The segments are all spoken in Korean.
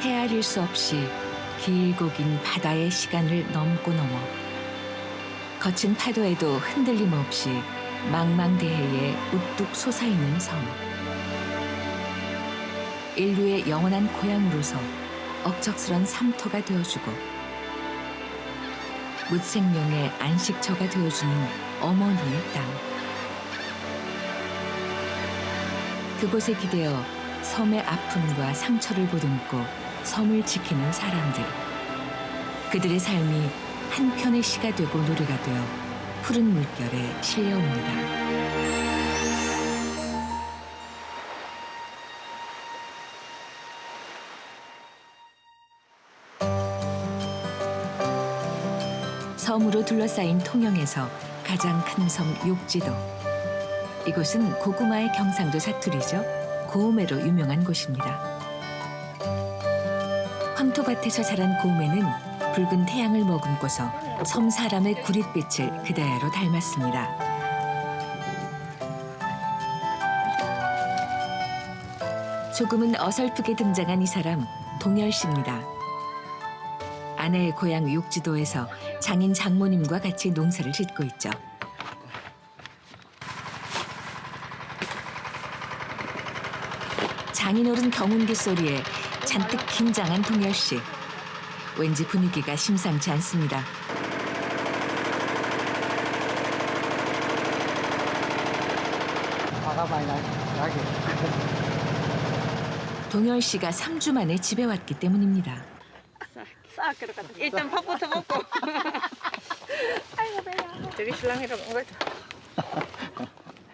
헤아릴 수 없이 길고 긴 바다의 시간을 넘고 넘어 거친 파도에도 흔들림 없이 망망대해에 우뚝 솟아있는 섬. 인류의 영원한 고향으로서 억척스런 삼토가 되어주고 묻생명의 안식처가 되어주는 어머니의 땅. 그곳에 기대어 섬의 아픔과 상처를 보듬고 섬을 지키는 사람들. 그들의 삶이 한편의 시가 되고 노래가 되어 푸른 물결에 실려옵니다. 섬으로 둘러싸인 통영에서 가장 큰 섬 욕지도. 이곳은 고구마의 경상도 사투리죠. 고우매로 유명한 곳입니다. 황토밭에서 자란 고우매는 붉은 태양을 머금고서 섬 사람의 구릿빛을 그다야로 닮았습니다. 조금은 어설프게 등장한 이 사람, 동열 씨입니다. 아내의 고향 욕지도에서 장인 장모님과 같이 농사를 짓고 있죠. 장인어른 경운기 소리에 잔뜩 긴장한 동열 씨. 왠지 분위기가 심상치 않습니다. 화가 많이 나게. 동열 씨가 3주 만에 집에 왔기 때문입니다. 싹 들어갔다. 일단 밥부터 먹고. 아이고 배야. 저기 신랑이랑 온 거죠.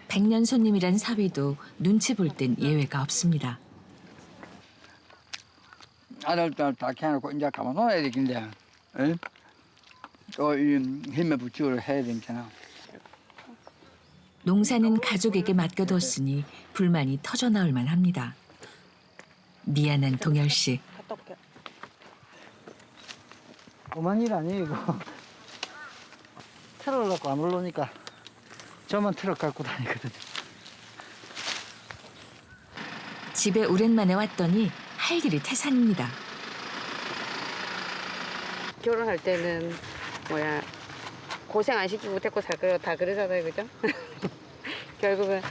백년 손님이란 사위도 눈치 볼 땐 예외가 없습니다. 아들들 다 캐놓고 이제 가만 놔야 되긴데, 또 힘에 부추를 해야 되잖아. 농사는 가족에게 맡겨뒀으니 불만이 터져나올 만합니다. 미안한 동열 씨. 갔다 올게. 그만 일 아니에요 이거. 트럭을 갖고 안 올라오니까 저만 트럭 갖고 다니거든요. 집에 오랜만에 왔더니 할 일이 태산입니다. 결혼할 때는 고생 안 시키고 데리고 살 거라고 다 그러잖아요, 그죠? 결국은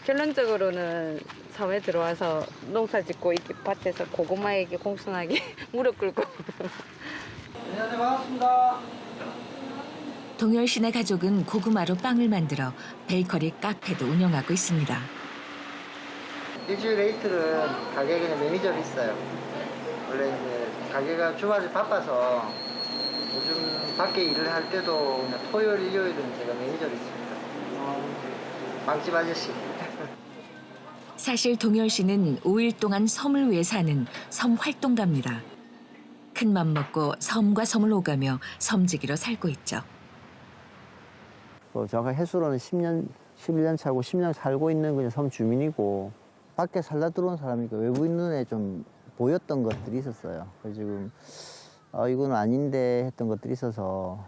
결론적으로는 섬에 들어와서 농사 짓고 이렇게 밭에서 고구마에게 공손하게 무릎 꿇고. 안녕하세요, 반갑습니다. 동열 씨네 가족은 고구마로 빵을 만들어 베이커리 카페도 운영하고 있습니다. 일주일에 이틀은 가게에 매니저가 있어요. 원래 이제 가게가 주말에 바빠서 요즘 밖에 일을 할 때도 그냥 토요일, 일요일은 제가 매니저가 있습니다. 빵집 아저씨. 사실 동열 씨는 5일 동안 섬을 위해 사는 섬 활동가입니다. 큰 맘 먹고 섬과 섬을 오가며 섬지기로 살고 있죠. 제가 해수로는 11년 차고 10년 살고 있는 그냥 섬 주민이고 밖에 살다 들어온 사람이니까 외부인 눈에 좀 보였던 것들이 있었어요. 그래서 지금 이건 아닌데 했던 것들이 있어서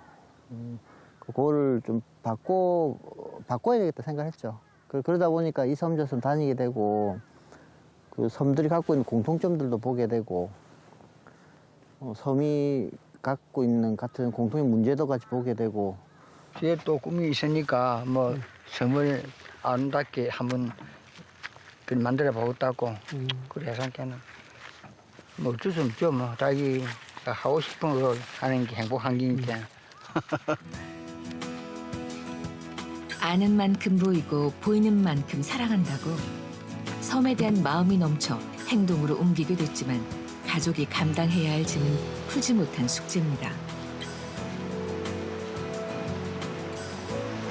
그거를 좀 바꿔야 되겠다 생각했죠. 그러다 보니까 이 섬 저 섬 다니게 되고 그 섬들이 갖고 있는 공통점들도 보게 되고 섬이 갖고 있는 같은 공통의 문제도 같이 보게 되고 뒤에 또 꿈이 있으니까 뭐 섬을 아름답게 한번 만들어 보겠다고 그래서 걔는 뭐 어쩔 수 없죠. 뭐 자기가 하고 싶은 걸 하는 게 행복한 거니까. 아는 만큼 보이고 보이는 만큼 사랑한다고 섬에 대한 마음이 넘쳐 행동으로 옮기게 됐지만 가족이 감당해야 할 짐은 풀지 못한 숙제입니다.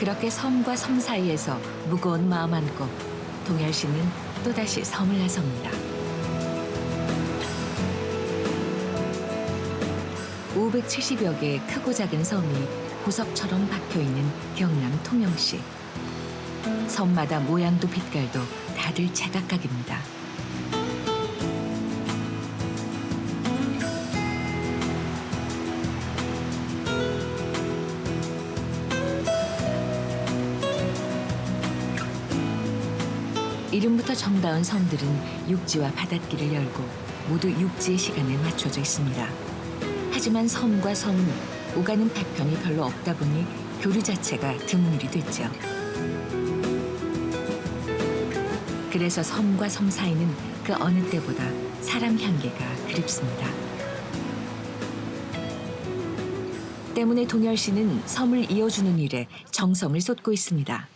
그렇게 섬과 섬 사이에서 무거운 마음 안고 동열 씨는 또다시 섬을 나섭니다. 570여 개의 크고 작은 섬이 보석처럼 박혀있는 경남 통영시. 섬마다 모양도 빛깔도 다들 제각각입니다. 이름부터 정다운 섬들은 육지와 바닷길을 열고 모두 육지의 시간에 맞춰져 있습니다. 하지만 섬과 섬은 오가는 배편이 별로 없다 보니 교류 자체가 드문 일이 됐죠. 그래서 섬과 섬 사이는 그 어느 때보다 사람 향기가 그립습니다. 때문에 동열 씨는 섬을 이어주는 일에 정성을 쏟고 있습니다.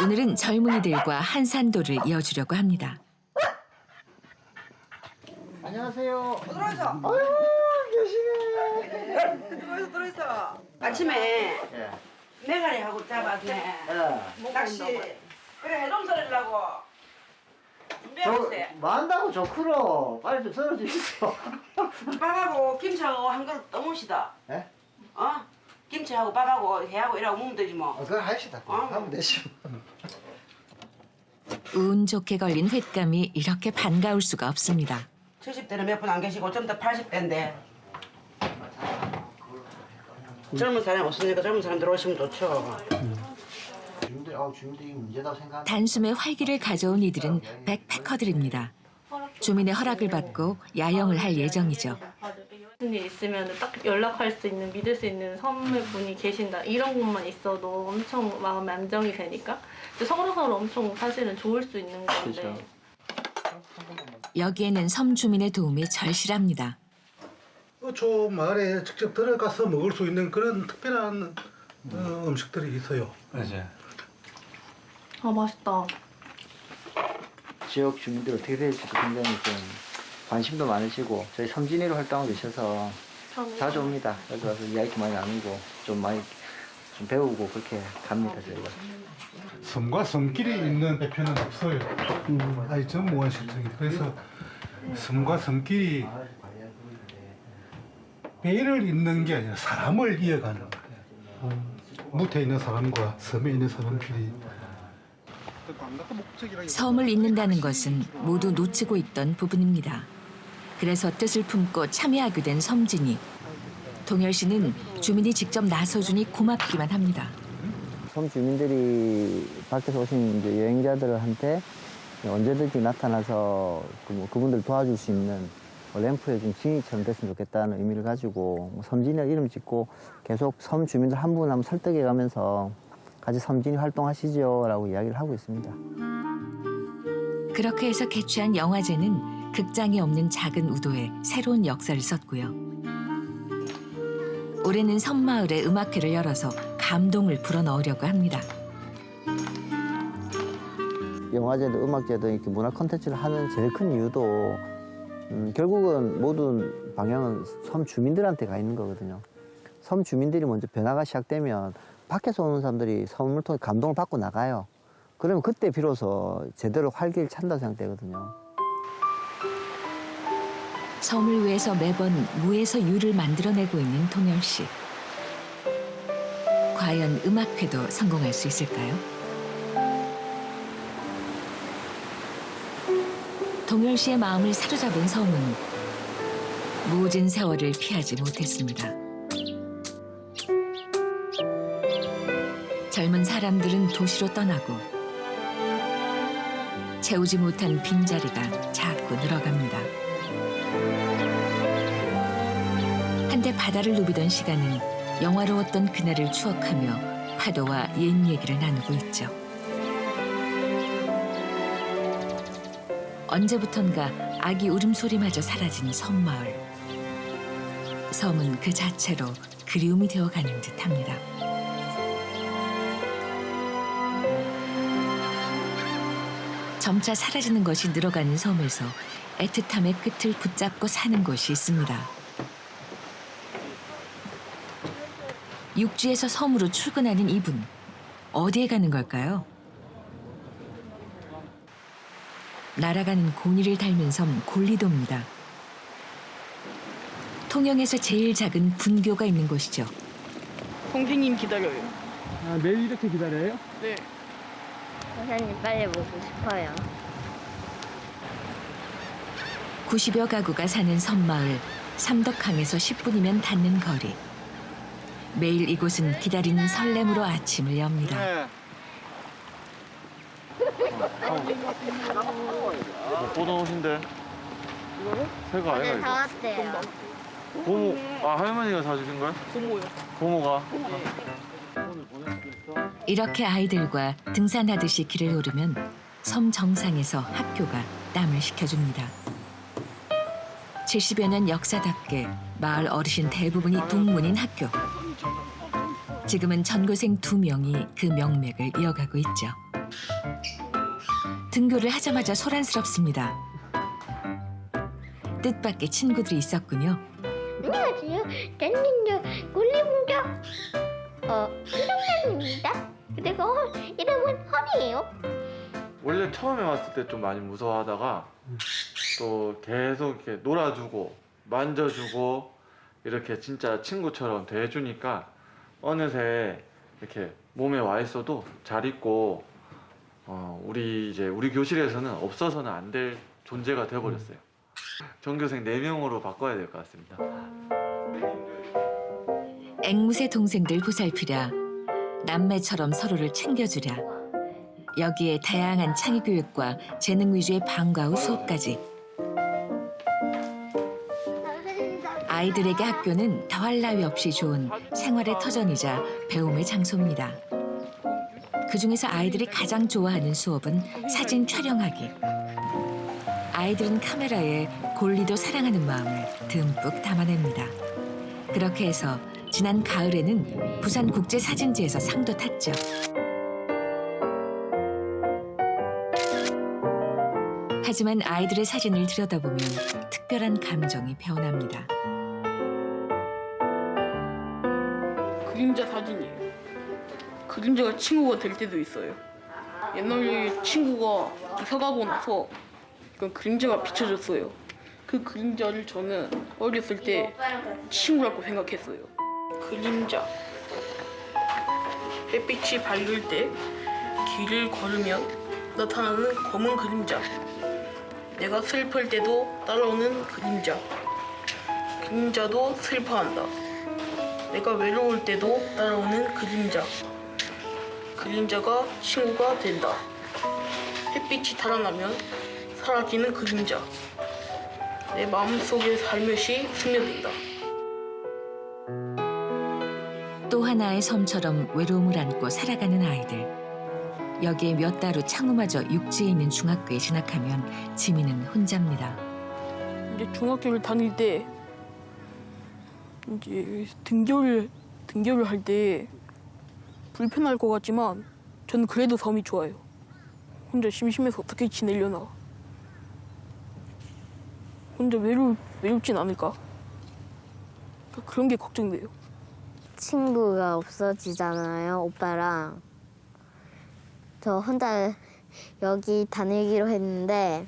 오늘은 젊은이들과 한산도를 이어주려고 합니다. 안녕하세요. 들어있어. 아유, 계시네. 들어있어. 아침에 예. 메가리하고 잡았네. 예. 낚시. 그래 해동설이라고 준비해보세요. 뭐 한다고 저 크로 빨리 좀 썰어 주시죠. 밥하고 김치하고 한 그릇 떠무시다. 예? 어? 김치하고 밥하고 해하고 이러고 먹으면 되지 뭐. 그걸 하시다. 하면 되죠. 운 좋게 걸린 횟감이 이렇게 반가울 수가 없습니다. 70대는 몇 분 안 계시고 좀 더 80대인데. 젊은 사람이 없으니까 젊은 사람 들어오시면 좋죠. 주민들이 문제다고 생각하는. 단숨에 활기를 가져온 이들은 백패커들입니다. 주민의 허락을 받고 야영을 할 예정이죠. 무슨 일 있으면 딱 연락할 수 있는 믿을 수 있는 선배분이 계신다 이런 것만 있어도 엄청 마음에 안정이 되니까 서로 엄청 사실은 좋을 수 있는 건데 그렇죠. 여기에는 섬 주민의 도움이 절실합니다. 저 마을에 직접 들어가서 먹을 수 있는 그런 특별한 음식들이 있어요. 맞아요. 아 맛있다. 지역 주민들 어떻게 될지도 굉장히 좀 관심도 많으시고 저희 섬진이로 활동하고 계셔서 자주 옵니다. 여기 와서 이야기 많이 나누고 좀 많이 좀 배우고 그렇게 갑니다 저희가. 섬과 섬끼리 있는 배편은 없어요. 아니 전무한 실정이. 그래서 섬과 섬끼리 배를 잇는 게 아니라 사람을 이어가는 거예요. 무태에 있는 사람과 섬에 있는 사람끼리. 섬을 잇는다는 것은 모두 놓치고 있던 부분입니다. 그래서 뜻을 품고 참여하게 된 섬진이. 동열 씨는 주민이 직접 나서주니 고맙기만 합니다. 섬 주민들이 밖에서 오신 이제 여행자들한테 언제든지 나타나서 그분들 도와줄 수 있는 램프에 좀 진이처럼 됐으면 좋겠다는 의미를 가지고 섬진이 이름 짓고 계속 섬 주민들 한 분 한 분 설득해 가면서 같이 섬진이 활동하시죠 라고 이야기를 하고 있습니다. 그렇게 해서 개최한 영화제는 극장이 없는 작은 우도에 새로운 역사를 썼고요. 올해는 섬마을에 음악회를 열어서 감동을 불어넣으려고 합니다. 영화제도 음악제도 이렇게 문화 콘텐츠를 하는 제일 큰 이유도 결국은 모든 방향은 섬 주민들한테 가 있는 거거든요. 섬 주민들이 먼저 변화가 시작되면 밖에서 오는 사람들이 섬을 통해 감동을 받고 나가요. 그러면 그때 비로소 제대로 활기를 찬다고 생각되거든요. 섬을 위해서 매번 무에서 유를 만들어내고 있는 동열 씨. 과연 음악회도 성공할 수 있을까요? 동열 씨의 마음을 사로잡은 섬은 모진 세월을 피하지 못했습니다. 젊은 사람들은 도시로 떠나고 채우지 못한 빈자리가 자꾸 늘어갑니다. 한때 바다를 누비던 시간은 영화로웠던 그날을 추억하며 파도와 옛 얘기를 나누고 있죠. 언제부턴가 아기 울음소리마저 사라진 섬마을. 섬은 그 자체로 그리움이 되어가는 듯합니다. 점차 사라지는 것이 늘어가는 섬에서 애틋함의 끝을 붙잡고 사는 곳이 있습니다. 육지에서 섬으로 출근하는 이분, 어디에 가는 걸까요? 날아가는 고니를 닮은 섬 골리도입니다. 통영에서 제일 작은 분교가 있는 곳이죠. 선생님 기다려요. 아, 매일 이렇게 기다려요? 네. 선생님 빨리 보고 싶어요. 90여 가구가 사는 섬마을 삼덕항에서 10분이면 닿는 거리. 매일 이곳은 기다리는 설렘으로 아침을 엽니다. 꽃옷인데? 새거 아이가 네, 이거? 사왔대요. 고모, 할머니가 사주신 거야? 고모요. 고모가? 이렇게 아이들과 등산하듯이 길을 오르면 섬 정상에서 학교가 땀을 식혀줍니다. 70여 년 역사답게 마을 어르신 대부분이 동문인 학교. 지금은 전교생 2명이 그 명맥을 이어가고 있죠. 등교를 하자마자 소란스럽습니다. 뜻밖의 친구들이 있었군요. 안녕하세요. 저는 굴림자 이동란입니다. 그리고 이름은 허니예요. 원래 처음에 왔을 때 좀 많이 무서워하다가 또 계속 이렇게 놀아주고 만져주고 이렇게 진짜 친구처럼 대해주니까 어느새 이렇게 몸에 와 있어도 잘 있고 우리 교실에서는 없어서는 안 될 존재가 되어버렸어요. 전교생 4명으로 바꿔야 될 것 같습니다. 앵무새 동생들 보살피랴, 남매처럼 서로를 챙겨주랴. 여기에 다양한 창의교육과 재능 위주의 방과 후 수업까지. 아이들에게 학교는 더할 나위 없이 좋은 생활의 터전이자 배움의 장소입니다. 그중에서 아이들이 가장 좋아하는 수업은 사진 촬영하기. 아이들은 카메라에 골리도 사랑하는 마음을 듬뿍 담아냅니다. 그렇게 해서 지난 가을에는 부산국제사진제에서 상도 탔죠. 하지만 아이들의 사진을 들여다보면 특별한 감정이 배어납니다. 그림자 사진이에요. 그림자가 친구가 될 때도 있어요. 옛날에 친구가 이사 가고 나서 그 그림자가 비춰졌어요. 그 그림자를 저는 어렸을 때 친구라고 생각했어요. 그림자. 햇빛이 밝을 때 길을 걸으면 나타나는 검은 그림자. 내가 슬플 때도 따라오는 그림자. 그림자도 슬퍼한다. 내가 외로울 때도 따라오는 그림자. 그림자가 친구가 된다. 햇빛이 달아나면 사라지는 그림자. 내 마음속에 살며시 스며든다. 또 하나의 섬처럼 외로움을 안고 살아가는 아이들. 여기에 몇 달 후 창우마저 육지에 있는 중학교에 진학하면 지민은 혼자입니다. 이제 중학교를 다닐 때 이제 등교를 할 때 불편할 것 같지만 저는 그래도 섬이 좋아요. 혼자 심심해서 어떻게 지내려나. 혼자 외롭진 않을까? 그런 게 걱정돼요. 친구가 없어지잖아요, 오빠랑. 저 혼자 여기 다니기로 했는데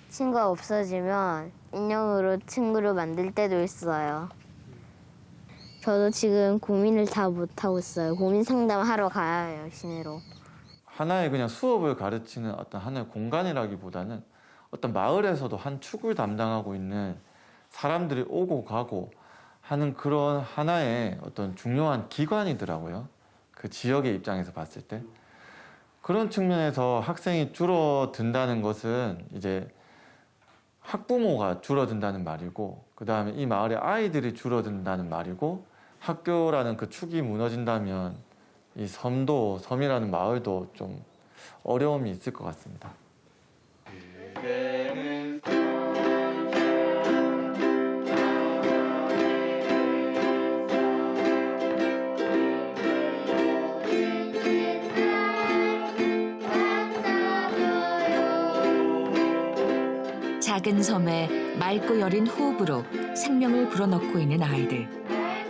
친구가 없어지면 인형으로 친구를 만들 때도 있어요. 저도 지금 고민을 다 못하고 있어요. 고민 상담하러 가야 해요, 시내로. 하나의 그냥 수업을 가르치는 어떤 하나의 공간이라기보다는 어떤 마을에서도 한 축을 담당하고 있는 사람들이 오고 가고 하는 그런 하나의 어떤 중요한 기관이더라고요. 그 지역의 입장에서 봤을 때. 그런 측면에서 학생이 줄어든다는 것은 이제 학부모가 줄어든다는 말이고, 그 다음에 이 마을의 아이들이 줄어든다는 말이고, 학교라는 그 축이 무너진다면 이 섬이라는 마을도 좀 어려움이 있을 것 같습니다. 작은 섬에 맑고 여린 호흡으로 생명을 불어넣고 있는 아이들.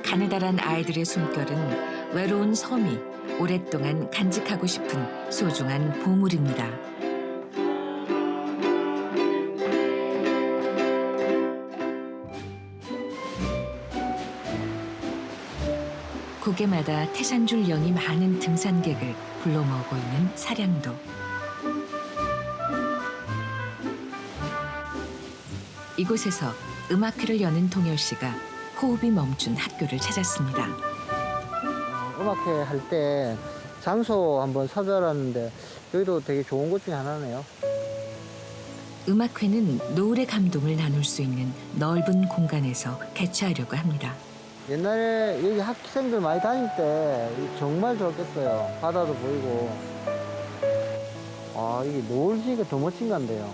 가느다란 아이들의 숨결은 외로운 섬이 오랫동안 간직하고 싶은 소중한 보물입니다. 고개마다 태산줄령이 많은 등산객을 불러 모으고 있는 사량도. 이곳에서 음악회를 여는 동열 씨가 호흡이 멈춘 학교를 찾았습니다. 음악회 할 때 장소 한번 찾아봤는데 여기도 되게 좋은 곳 중에 하나네요. 음악회는 노을의 감동을 나눌 수 있는 넓은 공간에서 개최하려고 합니다. 옛날에 여기 학생들 많이 다닐 때 정말 좋았겠어요. 바다도 보이고. 아, 이게 노을 지니까 더 멋진 건데요.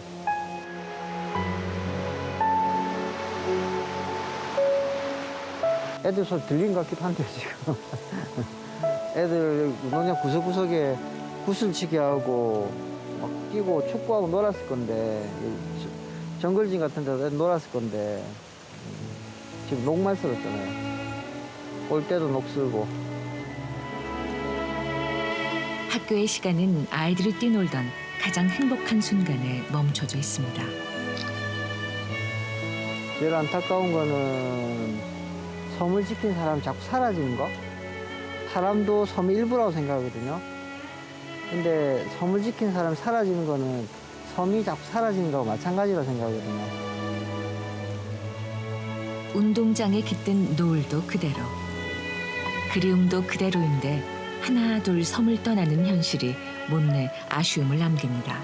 애들 소리 들린 것 같기도 한데요, 지금. 애들 운동장 구석구석에 구슬치기 하고 막 뛰고 축구하고 놀았을 건데, 정글짐 같은 데서 애들 놀았을 건데, 지금 녹말스럽잖아요. 올 때도 녹슬고. 학교의 시간은 아이들이 뛰놀던 가장 행복한 순간에 멈춰져 있습니다. 제일 안타까운 거는 섬을 지킨 사람이 자꾸 사라지는 거. 사람도 섬의 일부라고 생각하거든요. 근데 섬을 지킨 사람이 사라지는 거는 섬이 자꾸 사라지는 거하고 마찬가지라고 생각하거든요. 운동장에 깃든 노을도 그대로, 그리움도 그대로인데 하나 둘 섬을 떠나는 현실이 못내 아쉬움을 남깁니다.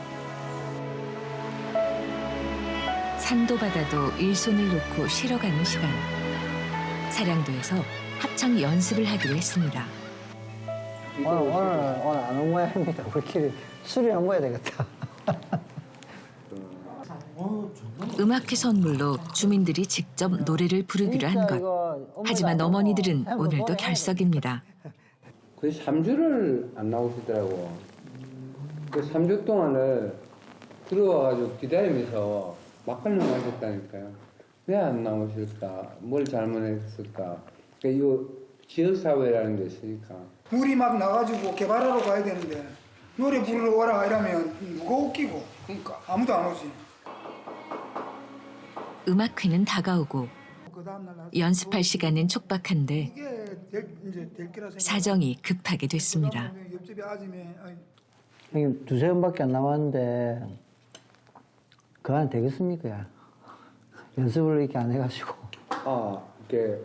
산도 바다도 일손을 놓고 쉬러가는 시간. 사량도에서 합창 연습을 하기로 했습니다. 오늘 안 온 모양입니다. 우리끼리 술이나 먹어야 되겠다. 음악회 선물로 주민들이 직접 노래를 부르기로 한 것. 하지만 어머니들은 오늘도 결석입니다. 거의 3주를 안 나오시더라고. 그 3주 동안을 들어와가지고 기다리면서 막걸리 마셨다니까요. 왜 안 나오실까? 뭘 잘못했을까? 이 지역사회라는 게 있으니까. 물이 막 나가지고 개발하러 가야 되는데 노래 부르러 와라 이러면 누가 웃기고 그러니까 아무도 안 오지. 음악회는 다가오고 연습할 시간은 촉박한데 사정이 급하게 됐습니다. 형님, 2-3번밖에 안 남았는데 그 안에 되겠습니까? 연습을 이렇게 안 해가지고. 이게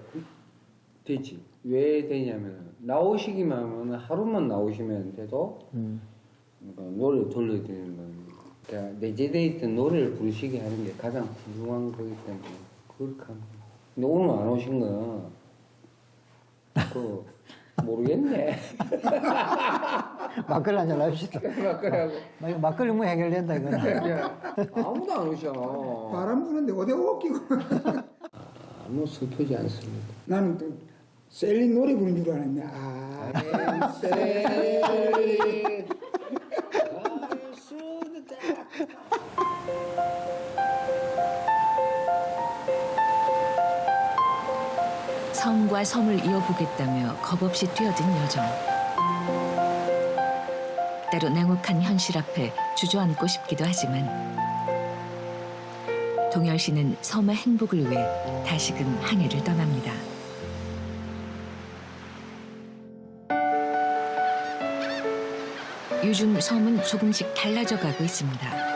되지. 왜 되냐면 나오시기만 하면 하루만 나오시면 돼도 노래를 돌려드리는 겁니다. 그러니까 내재되어 있던 노래를 부르시게 하는 게 가장 훌륭한 거기 때문에 그렇게 합니다. 근데 오늘 안 오신 건 모르겠네. 막걸리 한잔 합시다. 막걸리 뭐 해결된다 이거는. 아무도 안 오셔. 바람 부는데 어디 웃기고. 아무 슬프지 않습니다. 나는 또 셀린 노래 부르는 줄 알았네. 셀린. 섬과 섬을 이어보겠다며 겁없이 뛰어든 여정. 때로 냉혹한 현실 앞에 주저앉고 싶기도 하지만 동열 씨는 섬의 행복을 위해 다시금 항해를 떠납니다. 요즘 섬은 조금씩 달라져 가고 있습니다.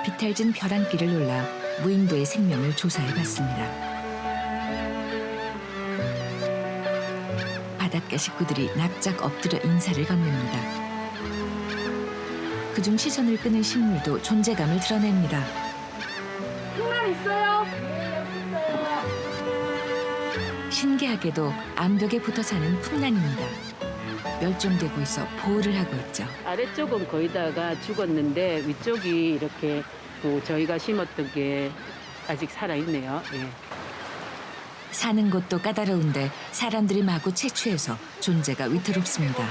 비탈진 벼랑길을 올라 무인도의 생명을 조사해봤습니다. 바닷가 식구들이 납작 엎드려 인사를 건넵니다. 그중 시선을 끄는 식물도 존재감을 드러냅니다. 콩나물 있어요? 신기하게도 암벽에 붙어 사는 풍란입니다. 멸종되고 있어 보호를 하고 있죠. 아래쪽은 거의 다가 죽었는데 위쪽이 이렇게 저희가 심었던 게 아직 살아있네요. 예. 사는 곳도 까다로운데 사람들이 마구 채취해서 존재가 위태롭습니다.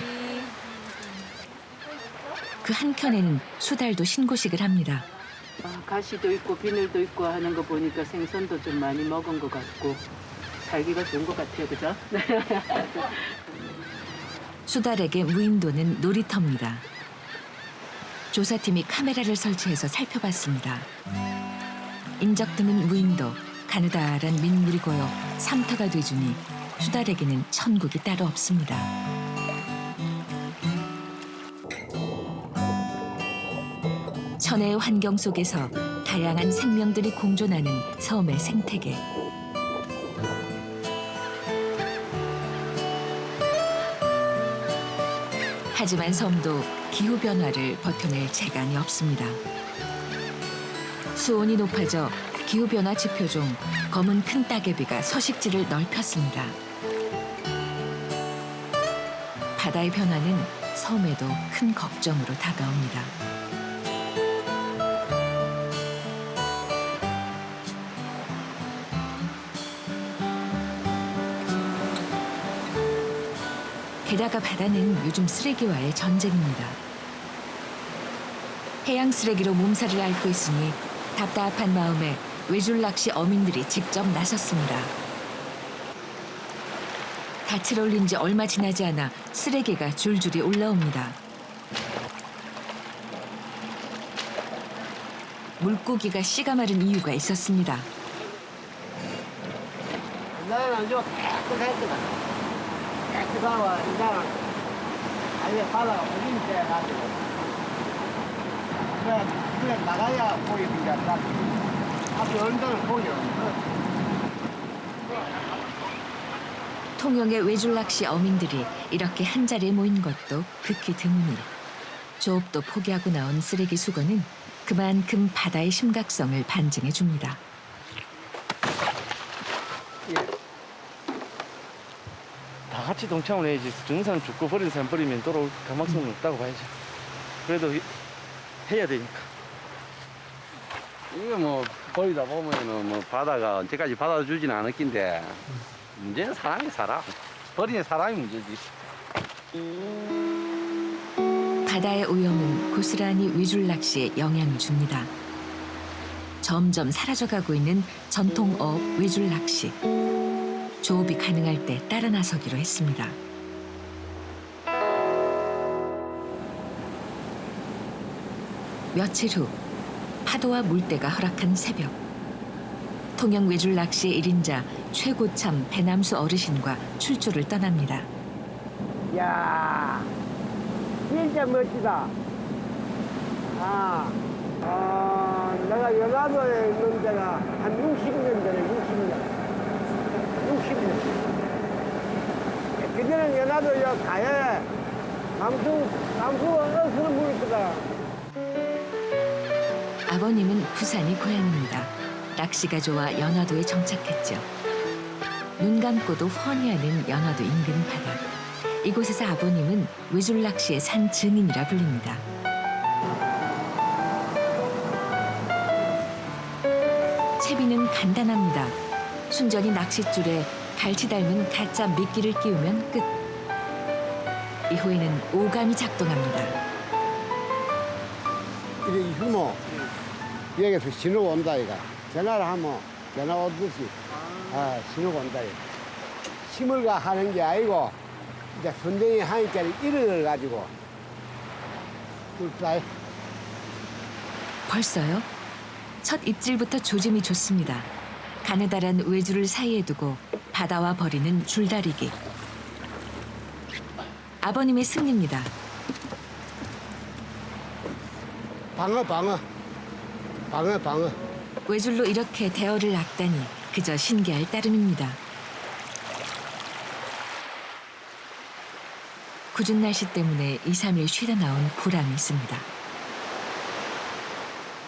그 한켠에는 수달도 신고식을 합니다. 가시도 있고 비늘도 있고 하는 거 보니까 생선도 좀 많이 먹은 것 같고 살기가 좋은 것 같아요. 그죠? 수달에게 무인도는 놀이터입니다. 조사팀이 카메라를 설치해서 살펴봤습니다. 인적 드문 무인도, 가느다란 민물이 고여 삼터가 되주니 수달에게는 천국이 따로 없습니다. 천혜의 환경 속에서 다양한 생명들이 공존하는 섬의 생태계. 하지만 섬도 기후변화를 버텨낼 재간이 없습니다. 수온이 높아져 기후변화 지표 중 검은 큰 따개비가 서식지를 넓혔습니다. 바다의 변화는 섬에도 큰 걱정으로 다가옵니다. 게다가 바다는 요즘 쓰레기와의 전쟁입니다. 해양 쓰레기로 몸살을 앓고 있으니 답답한 마음에 외줄낚시 어민들이 직접 나섰습니다. 닻을 올린 지 얼마 지나지 않아 쓰레기가 줄줄이 올라옵니다. 물고기가 씨가 마른 이유가 있었습니다. 옛날에는 좀 깨끗했거든. 깨끗하고 이제는 아예 바다가 우린 돼가지고 그래 나가야 보이는 게 아니라 앞에 언덕을 보기 없는 통영의 외줄낚시 어민들이 이렇게 한자리에 모인 것도 극히 드문 일. 조업도 포기하고 나온 쓰레기 수거는 그만큼 바다의 심각성을 반증해 줍니다. 다 같이 동참을 해야지. 죽는 사람 죽고 버리는 사람 버리면 돌아올 가망성은 없다고 봐야죠. 그래도 해야 되니까. 이거 뭐 버리다 보면은 뭐 바다가 언제까지 받아주지는 않을 낀데 문제는 사람이 살아. 버리는 사람이 문제지. 바다의 오염은 고스란히 외줄낚시에 영향을 줍니다. 점점 사라져가고 있는 전통어업 외줄낚시. 조업이 가능할 때 따라 나서기로 했습니다. 며칠 후 파도와 물때가 허락한 새벽. 통영 외줄낚시의 1인자 최고참 배남수 어르신과 출조를 떠납니다. 야, 진짜 멋지다. 내가 연화도에 있는 데가 한 60년 전에 60년. 그전엔 연화도 여 가에 남수 어스는 물이 있거든. 아버님은 부산이 고향입니다. 낚시가 좋아 연화도에 정착했죠. 눈 감고도 훤히 하는 연화도 인근 바다. 이곳에서 아버님은 외줄낚시의 산 증인이라 불립니다. 채비는 간단합니다. 순전히 낚싯줄에 갈치 닮은 가짜 미끼를 끼우면 끝. 이후에는 오감이 작동합니다. 이래 휴모 여기서 신호가 온다 이가 전화를 하면 전화 오듯이 신호가 온다 이가 심을가 하는 게 아니고 이제 선생이 하니까 이를 가지고 뚫다. 벌써요? 첫 입질부터 조짐이 좋습니다. 가느다란 외줄을 사이에 두고 바다와 벌이는 줄다리기. 아버님의 승리입니다. 방어. 외줄로 이렇게 대어를 낚다니 그저 신기할 따름입니다. 궂은 날씨 때문에 2, 3일 쉬다 나온 보람이 있습니다.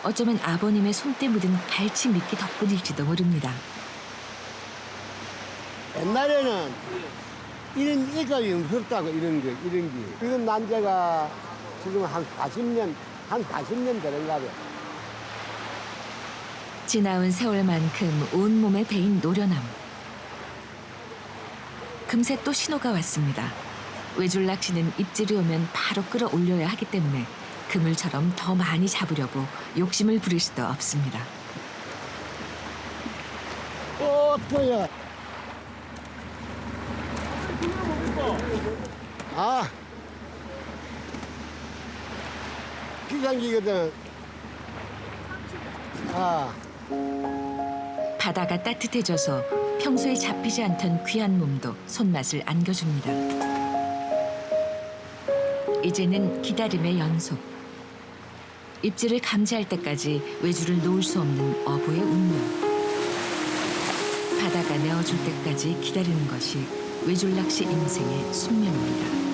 어쩌면 아버님의 손때 묻은 갈치 미끼 덕분일지도 모릅니다. 옛날에는 이런 이감이 없었다고 이런 게. 지금 남자가 지금 한 40년 되는가 봐요. 지나온 세월만큼 온몸에 배인 노련함. 금세 또 신호가 왔습니다. 외줄낚시는 입질이 오면 바로 끌어올려야 하기 때문에 그물처럼 더 많이 잡으려고 욕심을 부릴 수도 없습니다. 또야. 비상기거든. 바다가 따뜻해져서 평소에 잡히지 않던 귀한 몸도 손맛을 안겨줍니다. 이제는 기다림의 연속. 입질을 감지할 때까지 외줄을 놓을 수 없는 어부의 운명. 바다가 내어줄 때까지 기다리는 것이 외줄낚시 인생의 숙명입니다.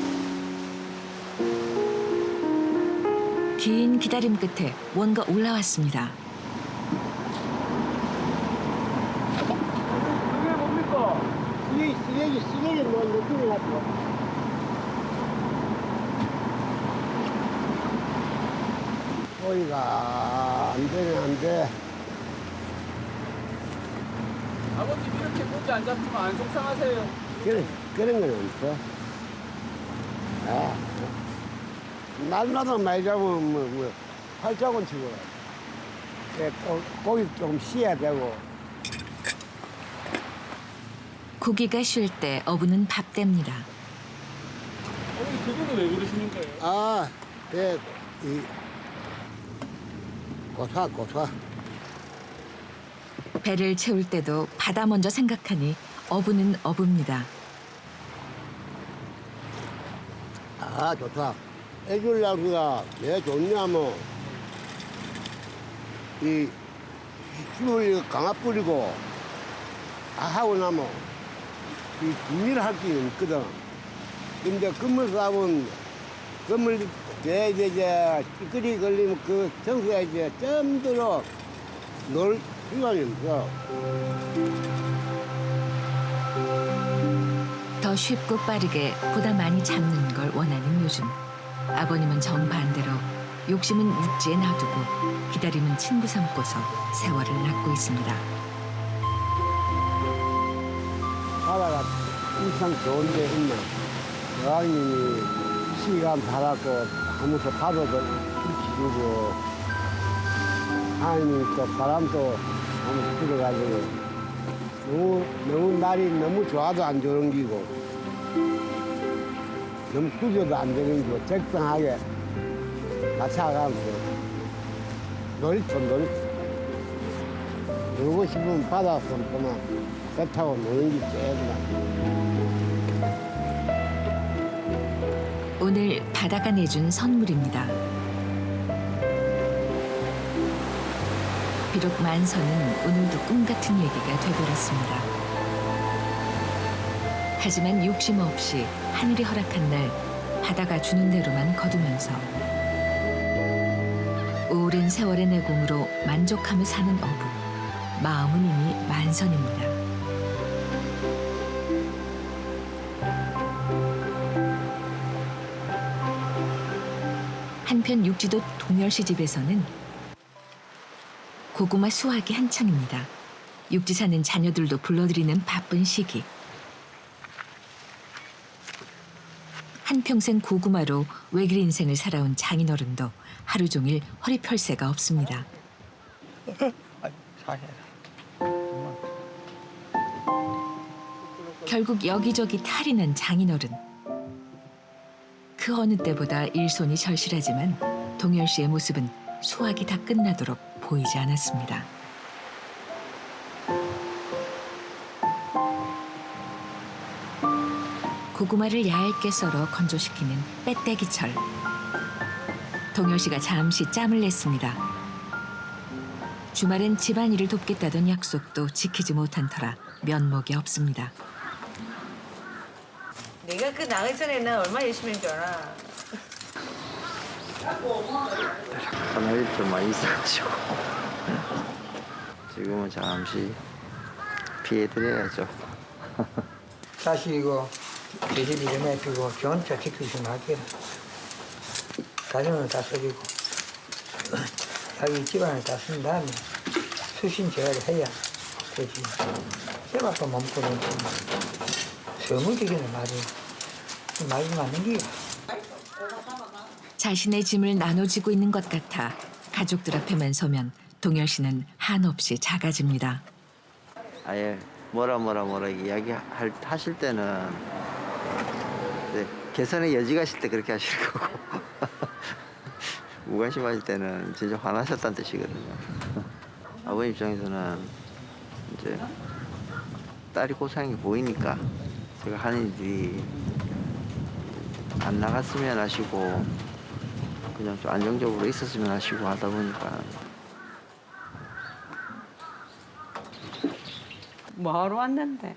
긴 기다림 끝에 뭔가 올라왔습니다. 이게 뭐 느낌이 나죠? 소리가 안 되네, 안 돼. 아버님 이렇게 고기 안 잡히면 안 속상하세요? 그런 건 없어. 아, 날마다 많이 잡으면 뭐 팔자곤 치고. 고기 좀 씌야 되고. 고기가 쉴 때 어부는 밥댑니다. 어머니 그거는 왜 그러시는 거예요? 아, 이 고사. 배를 채울 때도 바다 먼저 생각하니 어부는 어부입니다. 아, 좋다. 해줄라기가 왜 좋냐면, 이 술을 강화 뿌리고, 하고 나면, 이 비밀을 할 게 있거든. 근데 그물 싸면, 그물, 이제, 찌끄리 걸리면 그 청소에 이제 점 놀 시간이 없어. 더 쉽고 빠르게 보다 많이 잡는 걸 원하는 요즘. 아버님은 정반대로 욕심은 육지에 놔두고 기다림은 친구 삼고서 세월을 낳고 있습니다. 바다가 인상 좋은데 있나. 여왕님이 시간 달았고 하면서 바다도 지르고 하나님이 또 바람도 한번 불어가지고 너무 날이 너무 좋아도 안 좋은 기고 너무 구겨도 안 되는 기고 적당하게 맞춰가면서 놀이터 놀고 싶으면 바다 손거나 배 타고 노는 게 제일 나. 오늘 바다가 내준 선물입니다. 비록 만선은 오늘도 꿈 같은 얘기가 되버렸습니다. 하지만 욕심 없이 하늘이 허락한 날 바다가 주는 대로만 거두면서 오랜 세월의 내공으로 만족하며 사는 어부. 마음은 이미 만선입니다. 한편 육지도 동열씨 집에서는 고구마 수확이 한창입니다. 육지 사는 자녀들도 불러들이는 바쁜 시기. 한평생 고구마로 외길 인생을 살아온 장인어른도 하루 종일 허리 펼 새가 없습니다. 결국 여기저기 탈이 난 장인어른. 그 어느 때보다 일손이 절실하지만 동열 씨의 모습은 수확이 다 끝나도록 보이지 않았습니다. 고구마를 얇게 썰어 건조시키는 빼떼기철. 동열 씨가 잠시 짬을 냈습니다. 주말엔 집안일을 돕겠다던 약속도 지키지 못한 터라 면목이 없습니다. 내가 그 나가기 전에 나 얼마나 열심히 했는 줄 알아. 하나일 좀 많이 있어가지고 지금은 잠시 피해드려야죠. 다시 이거 제집 이름에 두고 전차 지키시면 할게요. 가정을 다 써주고 자기 집안을 다 쓴 다음에 수신 제어를 해야 되지. 제발도 몸고는 서물지기는 말이 맞는 기가. 자신의 짐을 나눠지고 있는 것 같아 가족들 앞에만 서면 동열 씨는 한없이 작아집니다. 아예 뭐라 이야기하실 때는 네, 개선의 여지가 있을 때 그렇게 하시는 거고 무관심하실 때는 진짜 화나셨다는 뜻이거든요. 아버님 입장에서는 이제 딸이 고생이 보이니까 제가 하는 일이 안 나갔으면 하시고 그냥 좀 안정적으로 있었으면 하시고 하다 보니까 뭐하러 왔는데?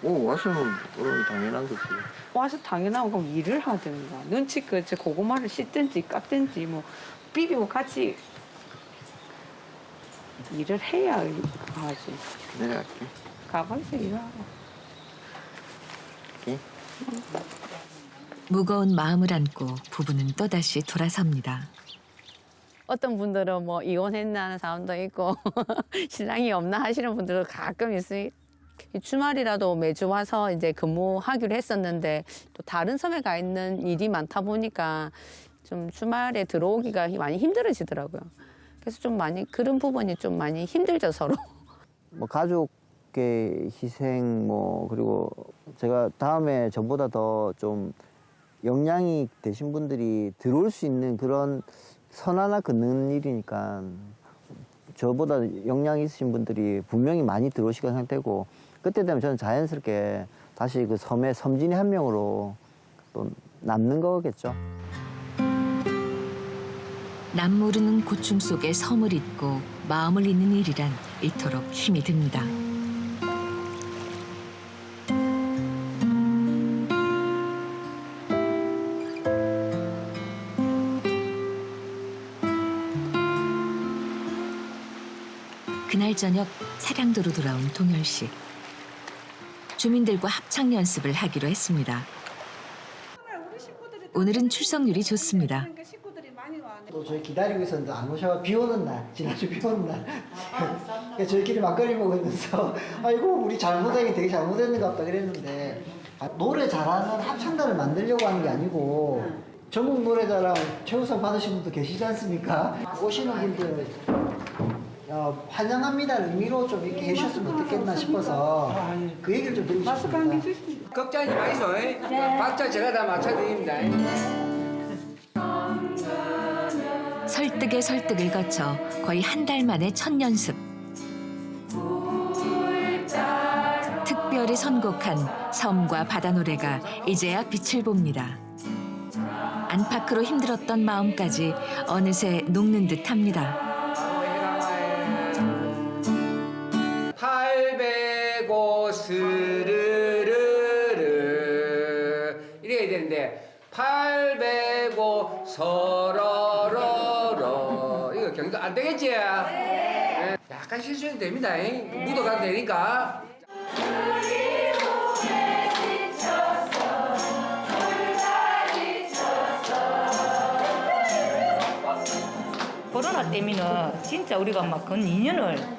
와서는 그런 당연한 거지. 와서 당연하고 그럼 일을 하든가 눈치껏 고구마를 씻든지 깎든지 뭐 비비고 같이 일을 해야 하지. 내려갈게. 가방에서 일하고. 이렇게. 무거운 마음을 안고 부부는 또다시 돌아섭니다. 어떤 분들은 뭐 이혼했나는 사람도 있고 신랑이 없나 하시는 분들도 가끔 있으니 주말이라도 매주 와서 이제 근무하기로 했었는데 또 다른 섬에 가 있는 일이 많다 보니까 좀 주말에 들어오기가 많이 힘들어지더라고요. 그래서 좀 많이 그런 부분이 좀 많이 힘들죠, 서로. 뭐 가족의 희생 뭐 그리고 제가 다음에 저보다 더 좀 역량이 되신 분들이 들어올 수 있는 그런 선 하나 긋는 일이니까 저보다 역량이 있으신 분들이 분명히 많이 들어오실 거라 생각되고 그때 되면 저는 자연스럽게 다시 그 섬의 섬진이 한 명으로 또 남는 거겠죠. 남모르는 고충 속에 섬을 잇고 마음을 잇는 일이란 이토록 힘이 듭니다. 그날 저녁 사량도로 돌아온 동열 씨. 주민들과 합창 연습을 하기로 했습니다. 오늘은 출석률이 좋습니다. 또 저희 기다리고 있었는데 안 오셔서 비 오는 날, 지난주 비 오는 날. 저희끼리 막걸리 먹으면서 아이고 우리 잘못하긴 되게 잘못했는 것 같다 그랬는데 노래 잘하는 합창단을 만들려고 하는 게 아니고 전국 노래자랑 최우선 받으신 분도 계시지 않습니까? 오시는 분들 환영합니다를 의미로 좀 이렇게 해주셨으면 어떻겠나 싶어서 그 얘기를 좀 드리고 싶습니다. 걱정하지 마이소. 박자 제가 다 맞춰드립니다. 설득에 설득을 거쳐 거의 한 달 만에 첫 연습. 특별히 선곡한 섬과 바다 노래가 이제야 빛을 봅니다. 안팎으로 힘들었던 마음까지 어느새 녹는 듯합니다. 805 스르르르 이래야 되는데 805 서러러러 이거 경도 안 되겠지? 네. 약간 실수해도 됩니다. 묻어가도 되니까. 코로나 때문에 진짜 우리가 막 근 2년을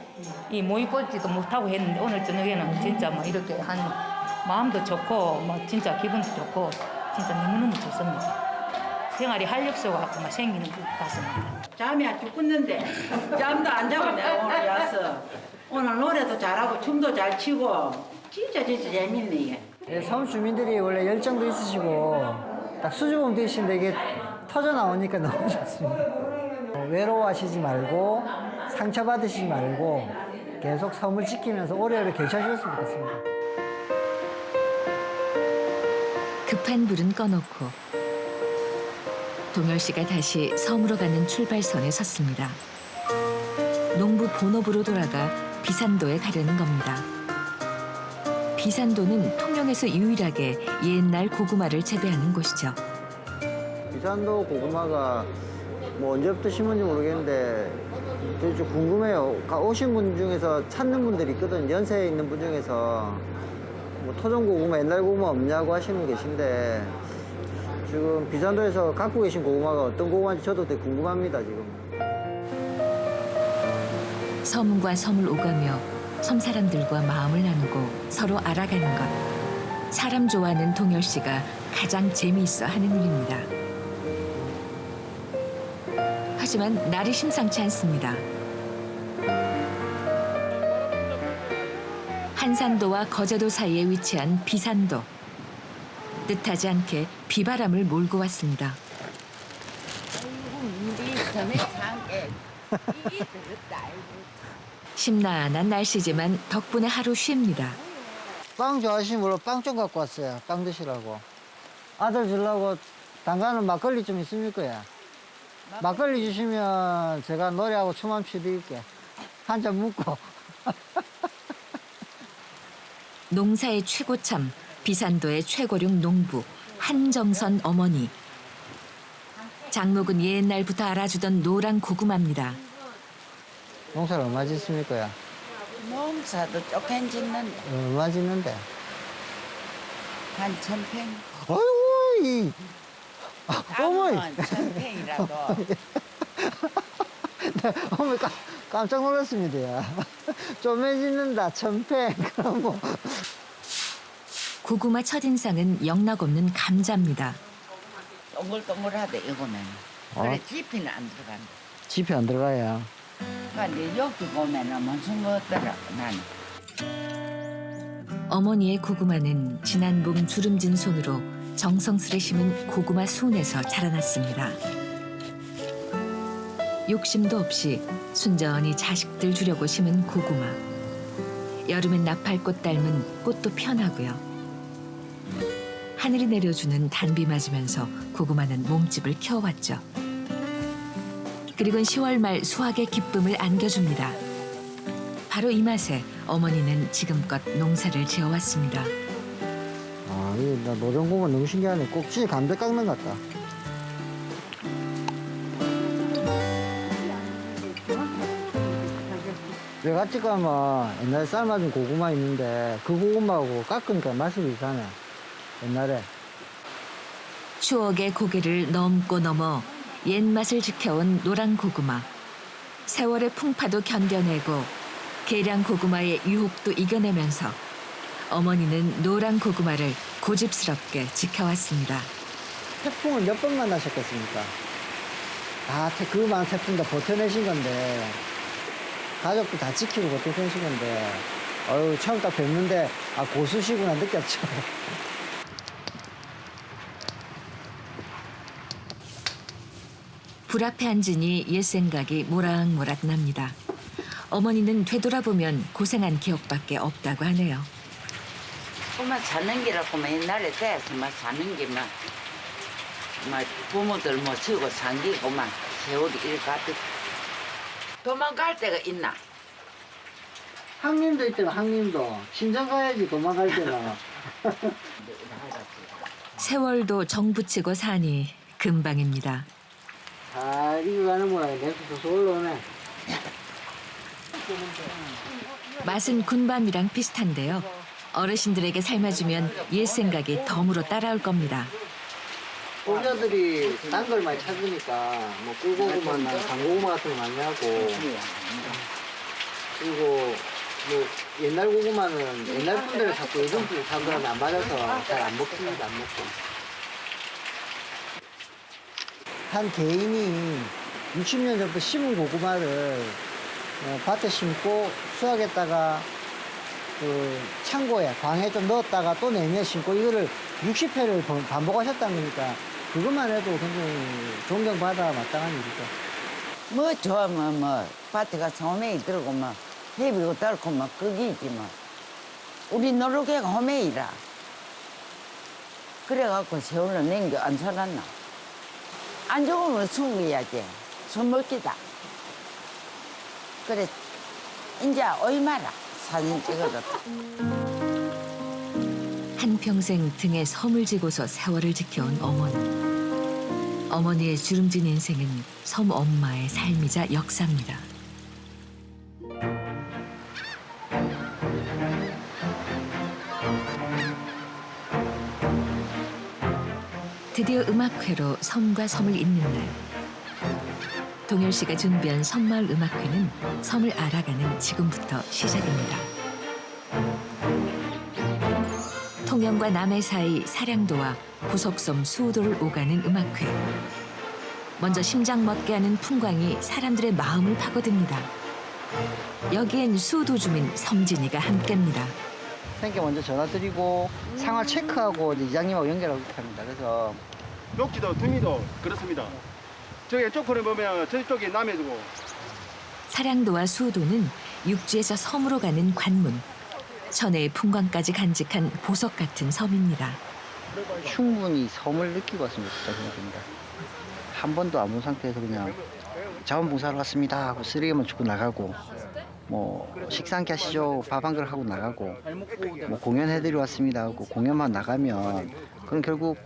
이 모이보지도 못하고 했는데 오늘 저녁에는 진짜 막 이렇게 한 마음도 좋고 막 진짜 기분도 좋고 진짜 너무너무 좋습니다. 생활이 활력소가 막 생기는 것 같습니다. 잠이 안 죽겠는데 잠도 안 자고 내가 오늘 왔어. 오늘 노래도 잘하고 춤도 잘 추고 진짜 재밌네. 섬 주민들이 원래 열정도 있으시고 딱 수줍음 되시는데 이게 터져 나오니까 너무 좋습니다. 외로워하시지 말고 상처받으시지 말고 계속 섬을 지키면서 오래오래 계셔주셨으면 좋겠습니다. 급한 불은 꺼놓고 동열 씨가 다시 섬으로 가는 출발선에 섰습니다. 농부 본업으로 돌아가 비산도에 가려는 겁니다. 비산도는 통영에서 유일하게 옛날 고구마를 재배하는 곳이죠. 비산도 고구마가 뭐 언제부터 심은지 모르겠는데 되게 좀 궁금해요. 오신 분 중에서 찾는 분들이 있거든. 연세에 있는 분 중에서 뭐 토종 고구마, 옛날 고구마 없냐고 하시는 분 계신데 지금 비산도에서 갖고 계신 고구마가 어떤 고구마인지 저도 되게 궁금합니다, 지금. 섬과 섬을 오가며 섬 사람들과 마음을 나누고 서로 알아가는 것. 사람 좋아하는 동열 씨가 가장 재미있어 하는 일입니다. 하지만 날이 심상치 않습니다. 한산도와 거제도 사이에 위치한 비산도. 뜻하지 않게 비바람을 몰고 왔습니다. 심란한 날씨지만 덕분에 하루 쉽니다. 빵 좋아하시면 물론 빵 좀 갖고 왔어요. 빵 드시라고. 아들 주려고 담가는 막걸리 좀 있습니까? 거야. 막걸리 주시면 제가 노래하고 춤 한번 춰드릴게. 한 잔 묻고. 농사의 최고참, 비산도의 최고령 농부 한정선 어머니. 장목은 옛날부터 알아주던 노란 고구마입니다. 농사를 얼마 짓습니까? 농사도 조금 짓는데 얼마 짓는데? 한 1000평. 아이고 어머니. 한 1000평이라도. 네, 어머니 깜짝 놀랐습니다. 쪼매짓는다 1000평. 그럼 뭐. 고구마 첫인상은 영락없는 감자입니다. 동글동글하대 이거는. 그래 지피는 안 들어간다. 지피 안 들어가야. 근데 여기 보면은 무슨 거 없더라 나는. 어머니의 고구마는 지난 봄 주름진 손으로 정성스레 심은 고구마 순에서 자라났습니다. 욕심도 없이 순전히 자식들 주려고 심은 고구마. 여름엔 나팔꽃 닮은 꽃도 편하고요. 하늘이 내려주는 단비 맞으면서 고구마는 몸집을 키워왔죠. 그리고는 10월 말 수확의 기쁨을 안겨줍니다. 바로 이 맛에 어머니는 지금껏 농사를 지어왔습니다. 아, 나 노령고구마 너무 신기하네. 꼭지 감자 깎는 것 같다. 외갓집 가면 옛날에 삶아준 고구마 있는데 그 고구마하고 깎으니까 맛이 비슷하네. 옛날에. 추억의 고개를 넘고 넘어 옛맛을 지켜온 노란 고구마. 세월의 풍파도 견뎌내고 계량 고구마의 유혹도 이겨내면서 어머니는 노란 고구마를 고집스럽게 지켜왔습니다. 태풍을 몇 번 만나셨겠습니까? 다 그 많은 태풍 다 버텨내신 건데 가족도 다 지키고 버텨내신 건데 어휴 처음 딱 뵙는데 아 고수시구나 느꼈죠. 불 앞에 앉으니 옛 생각이 모락모락 납니다. 어머니는 되돌아보면 고생한 기억밖에 없다고 하네요. 그만 사는 게라고만 옛날에 대해서만 사는 게만 막 부모들 뭐 지고 산 게고만 세월이 이렇게 가득 도망갈 데가 있나? 항림도 있더라 항림도. 친정 가야지 도망갈 때는. 세월도 정붙이고 사니 금방입니다. 잘 익어가는 모양이네. 냄새도 올라오네. 맛은 군밤이랑 비슷한데요. 어르신들에게 삶아주면 옛 생각이 덤으로 따라올 겁니다. 소녀들이 딴 걸 많이 찾으니까 뭐 꿀고구마나 강고구마 같은 거 많이 하고 그리고 뭐 옛날 고구마는 옛날 분들을 자꾸 요즘 분들 산 거랑 안 맞아서 잘 안 먹습니다. 안 먹고. 한 개인이 60년 전부터 심은 고구마를 밭에 심고 수확했다가 그 창고에 광에 좀 넣었다가 또 내년에 심고 이거를 60회를 반복하셨다는 거니까 그것만 해도 굉장히 존경받아 마땅한 일이죠. 뭐 좋아하면 뭐 밭에 가서 호메이 들고 뭐 해비고 딸고 뭐 거기지 뭐. 우리 노르개가 호메이라. 그래갖고 세월을 낸게 안 살았나. 안 좋으면 숨겨야지. 숨먹기다. 그래 이제 얼마나 사진 찍어줬다. 한평생 등에 섬을 지고서 세월을 지켜온 어머니. 어머니의 주름진 인생은 섬 엄마의 삶이자 역사입니다. 드디어 음악회로 섬과 섬을 잇는 날. 동열 씨가 준비한 섬마을 음악회는 섬을 알아가는 지금부터 시작입니다. 통영과 남해 사이 사량도와 부석섬 수우도를 오가는 음악회. 먼저 심장 멎게 하는 풍광이 사람들의 마음을 파고듭니다. 여기엔 수우도 주민 섬진이가 함께입니다. 선생님께 먼저 전화드리고 상황 체크하고 이장님하고 연결하고 합니다. 그래서 녹지도 등이도 그렇습니다. 저기 쪽으로 보면 저쪽이 남해주고. 사량도와 수우도는 육지에서 섬으로 가는 관문. 천혜의 풍광까지 간직한 보석 같은 섬입니다. 충분히 섬을 느끼고 왔으면 좋겠다 생각합니다. 한 번도 안 본 상태에서 그냥 자원봉사로 왔습니다 하고 쓰레기만 줍고 나가고 뭐 식사 함께 하시죠 밥 한 그릇 하고 나가고 뭐 공연해드리러 왔습니다 하고 공연만 나가면 그럼 결국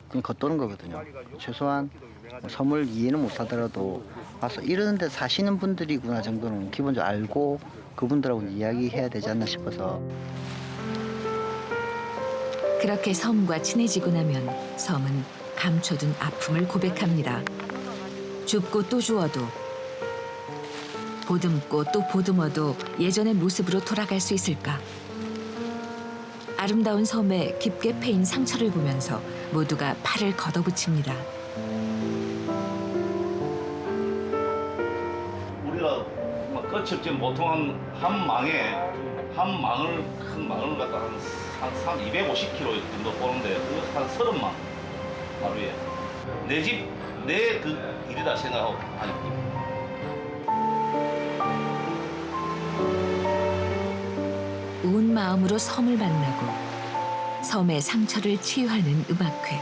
그냥 겉도는 거거든요. 최소한 뭐 섬을 이해는 못하더라도 와서 이런 데 사시는 분들이구나 정도는 기본적으로 알고 그분들하고 이야기해야 되지 않나 싶어서. 그렇게 섬과 친해지고 나면 섬은 감춰둔 아픔을 고백합니다. 줍고 또 주어도 보듬고 또 보듬어도 예전의 모습으로 돌아갈 수 있을까? 아름다운 섬에 깊게 패인 상처를 보면서 모두가 팔을 걷어붙입니다. 우리가 막 거쳤지 보통 한 망을 큰 망을 갖다 한 250kg 정도 보는데 한 30망 하루에 내 집 내 그 일이다 생각하고 하니까. 온 마음으로 섬을 만나고 섬의 상처를 치유하는 음악회.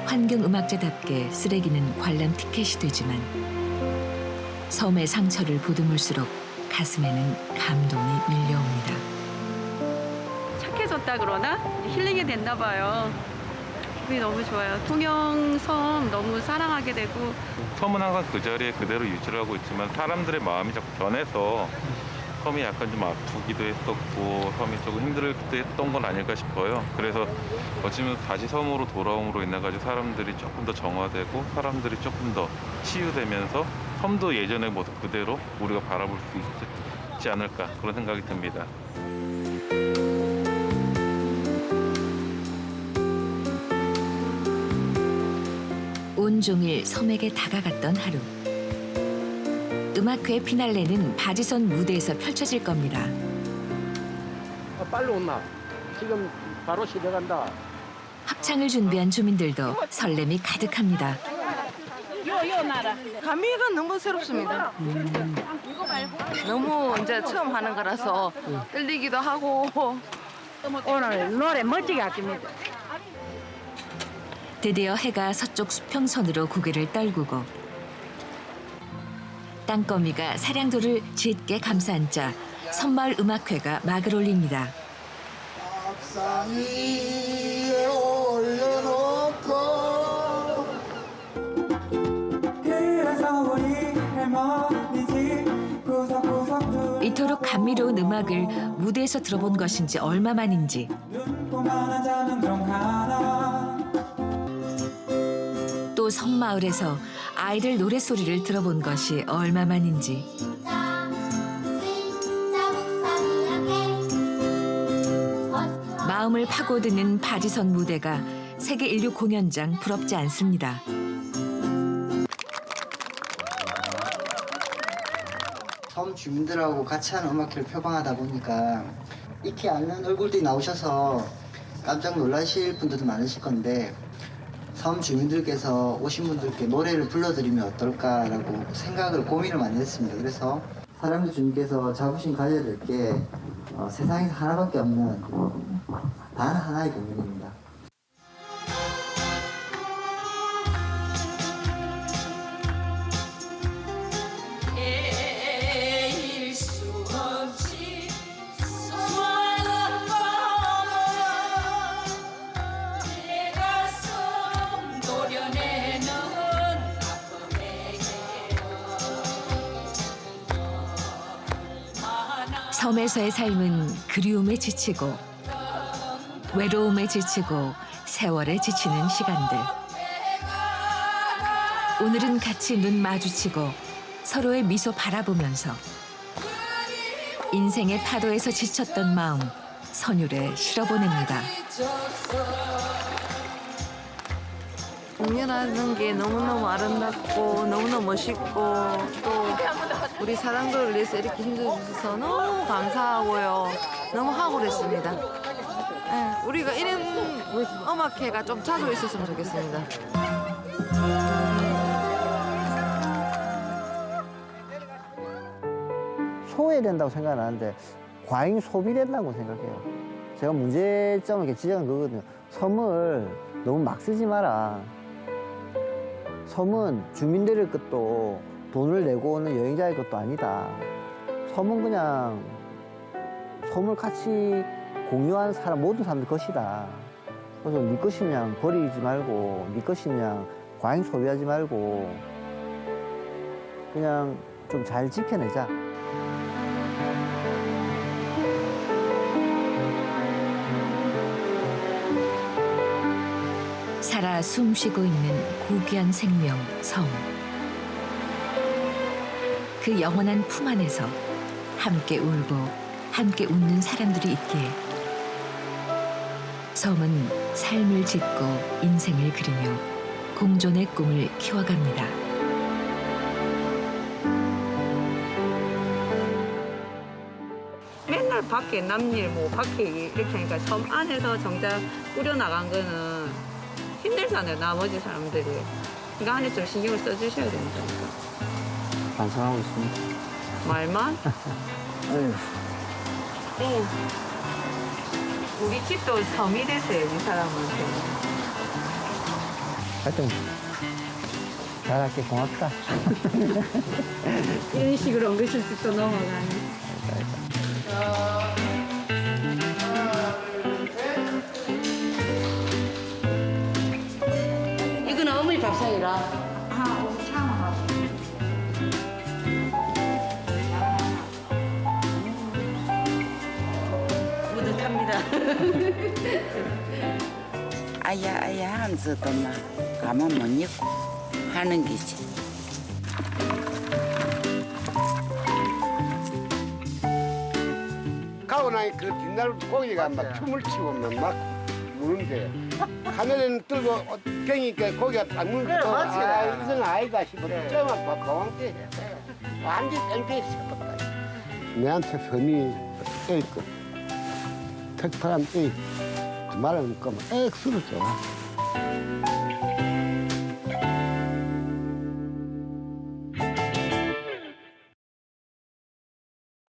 환경음악제답게 쓰레기는 관람 티켓이 되지만 섬의 상처를 보듬을수록 가슴에는 감동이 밀려옵니다. 착해졌다 그러나 힐링이 됐나 봐요. 기분이 너무 좋아요. 통영섬 너무 사랑하게 되고. 섬은 항상 그 자리에 그대로 유지를 하고 있지만 사람들의 마음이 자꾸 변해서 섬이 약간 좀 아프기도 했었고 섬이 조금 힘들기도 했던 건 아닐까 싶어요. 그래서 어쩌면 다시 섬으로 돌아옴으로 인해 가지고 사람들이 조금 더 정화되고 사람들이 조금 더 치유되면서 섬도 예전의 모습 그대로 우리가 바라볼 수 있지 않을까 그런 생각이 듭니다. 온종일 섬에게 다가갔던 하루. 음악회 피날레는 바지선 무대에서 펼쳐질 겁니다. 빨리 온나? 지금 바로 시작한다. 합창을 준비한 주민들도 설렘이 가득합니다. 요 나라. 감미가 너무 새롭습니다. 너무 이제 처음 하는 거라서 떨리기도 하고 오늘 노래 멋지게 아낍니다. 드디어 해가 서쪽 수평선으로 고개를 떨구고 땅거미가 사량도를 짙게 감싸안자 섬마을 음악회가 막을 올립니다. 이토록 감미로운 음악을 무대에서 들어본 것인지 얼마만인지 또 섬마을에서 아이들 노랫소리를 들어본 것이 얼마만인지 마음을 파고드는 바지선 무대가 세계 인류 공연장 부럽지 않습니다. 섬 주민들하고 같이 하는 음악회를 표방하다 보니까 익히 않는 얼굴들이 나오셔서 깜짝 놀라실 분들도 많으실 건데 섬 주민들께서 오신 분들께 노래를 불러드리면 어떨까라고 고민을 많이 했습니다. 그래서 사랑도 주님께서 자부심 가져야 될 게 세상에서 하나밖에 없는 단 하나의 공연입니다. 섬에서의 삶은 그리움에 지치고 외로움에 지치고 세월에 지치는 시간들. 오늘은 같이 눈 마주치고 서로의 미소 바라보면서 인생의 파도에서 지쳤던 마음 선율에 실어보냅니다. 공연하는 게 너무너무 아름답고 너무너무 멋있고 또 우리 사랑도를 위해서 이렇게 힘줘주셔서 너무 감사하고요. 너무 하고랬습니다. 네, 우리가 이런 음악회가 좀 자주 있었으면 좋겠습니다. 소외된다고 생각은 하는데 과잉 소비된다고 생각해요. 제가 문제점을 이렇게 지적한 거거든요. 섬을 너무 막 쓰지 마라. 섬은 주민들의 것도 돈을 내고 오는 여행자의 것도 아니다. 섬은 그냥 섬을 같이 공유하는 모든 사람들 것이다. 그래서 네 것이냐 버리지 말고 네 것이냐 과잉 소비하지 말고 그냥 좀 잘 지켜내자. 살아 숨쉬고 있는 고귀한 생명 섬. 그 영원한 품 안에서 함께 울고 함께 웃는 사람들이 있기에 섬은 삶을 짓고 인생을 그리며 공존의 꿈을 키워갑니다. 맨날 밖에 남일 뭐 밖에 이렇게 하니까 섬 안에서 정작 꾸려나간 거는 힘들잖아요, 나머지 사람들이. 이거 안에 좀 신경을 써주셔야 된다니까. 반성하고 있습니다. 말만? 아유, 응. 우리 집도 섬이 됐어요, 이 사람한테. 하여튼 잘할게. 고맙다. 이런 식으로 은근슬쩍 또 넘어가네. 이거는 어머니 밥상이라. 아, 오늘 참하고. 뿌듯합니다. 아야 하면서도 막 가만 못 있고 하는 게지. 가고 나니 그 뒷날 고기가 막 춤을 추고 막 무는데 하늘에는 들고 괭이니까 고기가 딱 무는 그래, 맞지. 이건 아이가 싶어. 저만 바방때 완전 땡땡이 싶었다. 내한테 선이 A급 특별한 A 말하면 그 X로 줘.